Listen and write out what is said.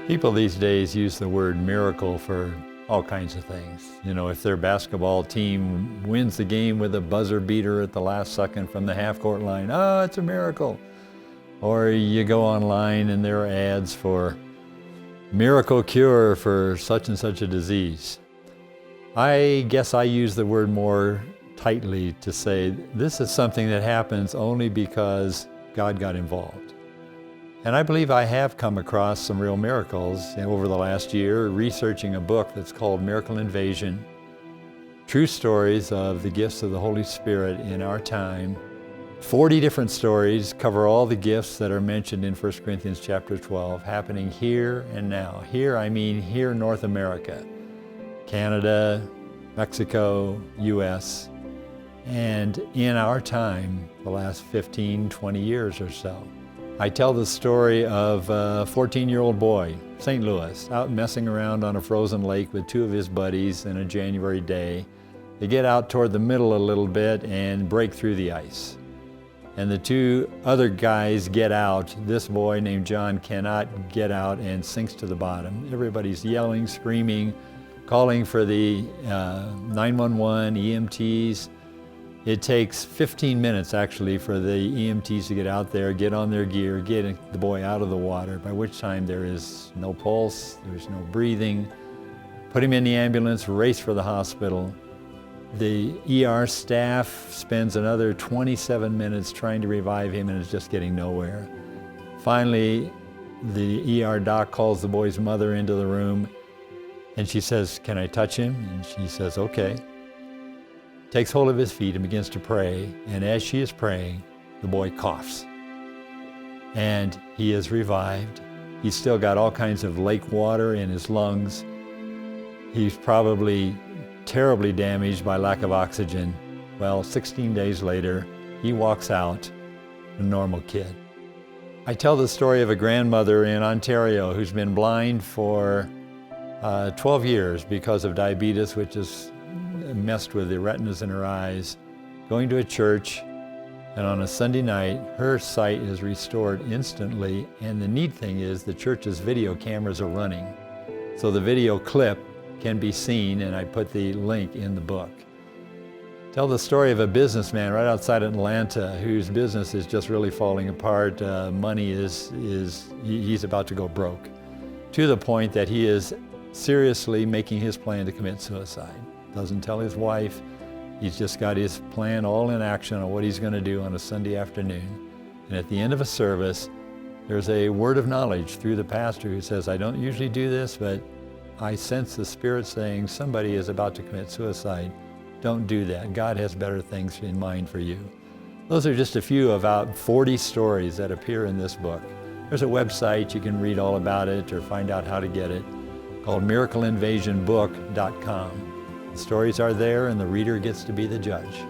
People these days use the word miracle for all kinds of things. You know, if their basketball team wins the game with a buzzer beater at the last second from the half-court line, oh, it's a miracle. Or you go online and there are ads for miracle cure for such and such a disease. I guess I use the word more tightly to say this is something that happens only because God got involved. And I believe I have come across some real miracles over the last year researching a book that's called Miracle Invasion, True Stories of the Gifts of the Holy Spirit in Our Time. 40 different stories cover all the gifts that are mentioned in 1 Corinthians chapter 12, happening here and now. Here, I mean here in North America, Canada, Mexico, US, and in our time, the last 15, 20 years or so. I tell the story of a 14-year-old boy, St. Louis, out messing around on a frozen lake with two of his buddies in a January day. They get out toward the middle a little bit and break through the ice. And the two other guys get out. This boy named John cannot get out and sinks to the bottom. Everybody's yelling, screaming, calling for the 911, EMTs. It takes 15 minutes actually for the EMTs to get out there, get on their gear, get the boy out of the water, by which time there is no pulse, there's no breathing. Put him in the ambulance, race for the hospital. The ER staff spends another 27 minutes trying to revive him and is just getting nowhere. Finally, the ER doc calls the boy's mother into the room and she says, "Can I touch him?" And she says, "Okay." Takes hold of his feet and begins to pray, and as she is praying, the boy coughs. And he is revived. He's still got all kinds of lake water in his lungs. He's probably terribly damaged by lack of oxygen. Well, 16 days later, he walks out, a normal kid. I tell the story of a grandmother in Ontario who's been blind for 12 years because of diabetes, which has messed with the retinas in her eyes, going to a church, and on a Sunday night, her sight is restored instantly. And the neat thing is the church's video cameras are running. So the video clip can be seen, and I put the link in the book. Tell the story of a businessman right outside Atlanta whose business is just really falling apart. Money he's about to go broke, to the point that he is seriously making his plan to commit suicide. Doesn't tell his wife. He's just got his plan all in action on what he's going to do on a Sunday afternoon. And at the end of a service, there's a word of knowledge through the pastor who says, "I don't usually do this, but I sense the Spirit saying somebody is about to commit suicide. Don't do that. God has better things in mind for you." Those are just a few of about 40 stories that appear in this book. There's a website, you can read all about it or find out how to get it, called miracleinvasionbook.com. The stories are there and the reader gets to be the judge.